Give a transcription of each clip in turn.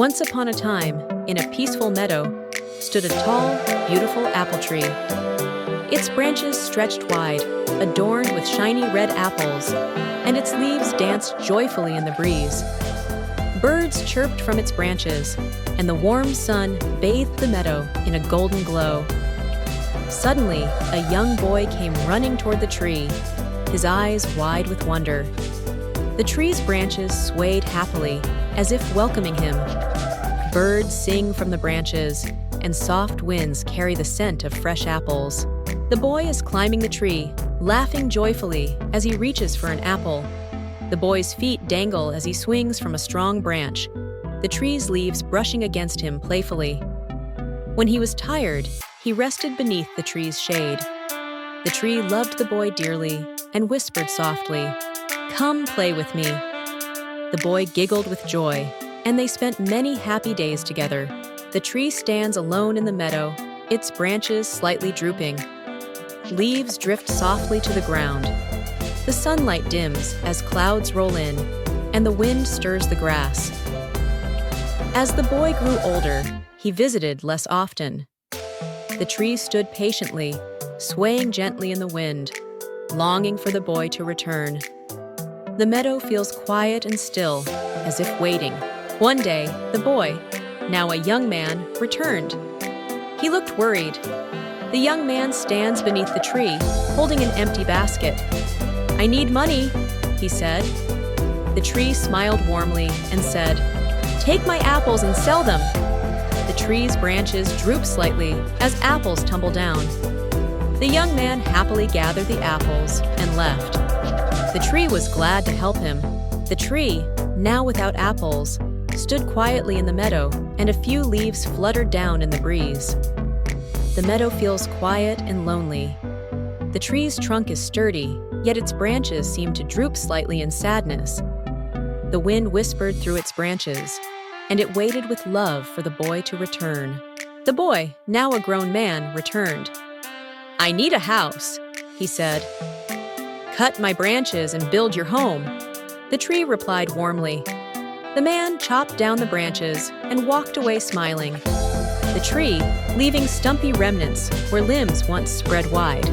Once upon a time, in a peaceful meadow, stood a tall, beautiful apple tree. Its branches stretched wide, adorned with shiny red apples, and its leaves danced joyfully in the breeze. Birds chirped from its branches, and the warm sun bathed the meadow in a golden glow. Suddenly, a young boy came running toward the tree, his eyes wide with wonder. The tree's branches swayed happily, as if welcoming him. Birds sing from the branches, and soft winds carry the scent of fresh apples. The boy is climbing the tree, laughing joyfully as he reaches for an apple. The boy's feet dangle as he swings from a strong branch, the tree's leaves brushing against him playfully. When he was tired, he rested beneath the tree's shade. The tree loved the boy dearly and whispered softly, "Come play with me." The boy giggled with joy, and they spent many happy days together. The tree stands alone in the meadow, its branches slightly drooping. Leaves drift softly to the ground. The sunlight dims as clouds roll in, and the wind stirs the grass. As the boy grew older, he visited less often. The tree stood patiently, swaying gently in the wind, longing for the boy to return. The meadow feels quiet and still, as if waiting. One day, the boy, now a young man, returned. He looked worried. The young man stands beneath the tree, holding an empty basket. "I need money," he said. The tree smiled warmly and said, "Take my apples and sell them." The tree's branches droop slightly as apples tumble down. The young man happily gathered the apples and left. The tree was glad to help him. The tree, now without apples, stood quietly in the meadow, and a few leaves fluttered down in the breeze. The meadow feels quiet and lonely. The tree's trunk is sturdy, yet its branches seem to droop slightly in sadness. The wind whispered through its branches, and it waited with love for the boy to return. The boy, now a grown man, returned. "I need a house," he said. "Cut my branches and build your home," the tree replied warmly. The man chopped down the branches and walked away smiling. The tree, leaving stumpy remnants where limbs once spread wide.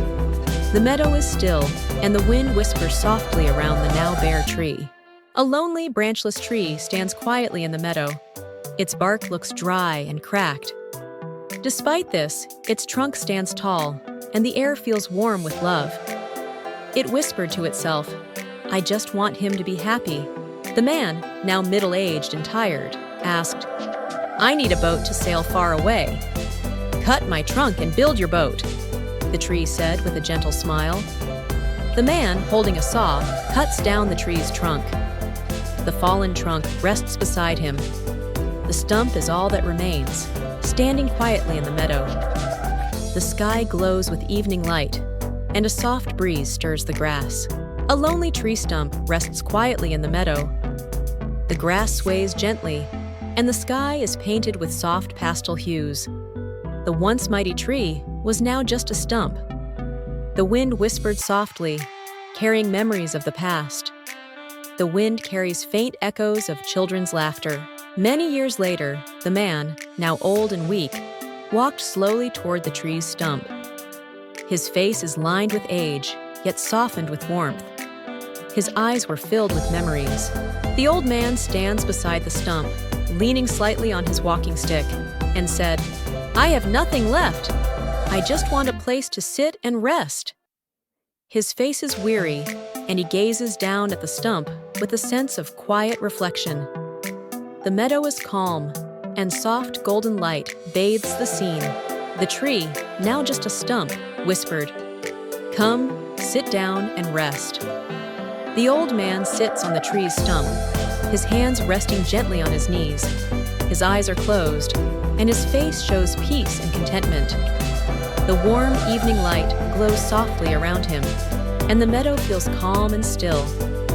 The meadow is still, and the wind whispers softly around the now bare tree. A lonely, branchless tree stands quietly in the meadow. Its bark looks dry and cracked. Despite this, its trunk stands tall, and the air feels warm with love. It whispered to itself, "I just want him to be happy." The man, now middle-aged and tired, asked, "I need a boat to sail far away." "Cut my trunk and build your boat," the tree said with a gentle smile. The man, holding a saw, cuts down the tree's trunk. The fallen trunk rests beside him. The stump is all that remains, standing quietly in the meadow. The sky glows with evening light, and a soft breeze stirs the grass. A lonely tree stump rests quietly in the meadow. The grass sways gently, and the sky is painted with soft pastel hues. The once mighty tree was now just a stump. The wind whispered softly, carrying memories of the past. The wind carries faint echoes of children's laughter. Many years later, the man, now old and weak, walked slowly toward the tree's stump. His face is lined with age, yet softened with warmth. His eyes were filled with memories. The old man stands beside the stump, leaning slightly on his walking stick, and said, "I have nothing left. I just want a place to sit and rest." His face is weary, and he gazes down at the stump with a sense of quiet reflection. The meadow is calm, and soft golden light bathes the scene. The tree, now just a stump, whispered, "Come, sit down and rest." The old man sits on the tree's stump, his hands resting gently on his knees. His eyes are closed, and his face shows peace and contentment. The warm evening light glows softly around him, and the meadow feels calm and still.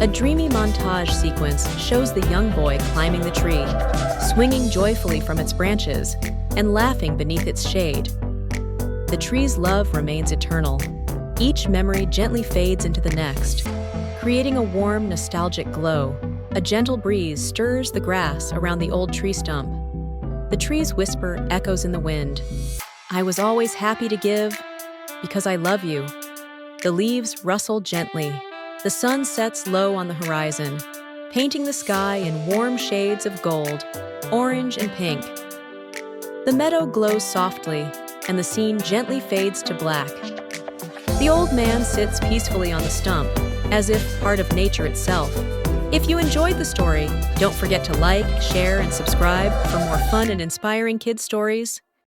A dreamy montage sequence shows the young boy climbing the tree, swinging joyfully from its branches and laughing beneath its shade. The tree's love remains eternal. Each memory gently fades into the next, creating a warm, nostalgic glow. A gentle breeze stirs the grass around the old tree stump, The trees whisper echoes in the wind. I was always happy to give because I love you. The leaves rustle gently. The sun sets low on the horizon, painting the sky in warm shades of gold, orange and pink. The meadow glows softly, and the scene gently fades to black. The old man sits peacefully on the stump, as if part of nature itself. If you enjoyed the story, don't forget to like, share, and subscribe for more fun and inspiring kids' stories.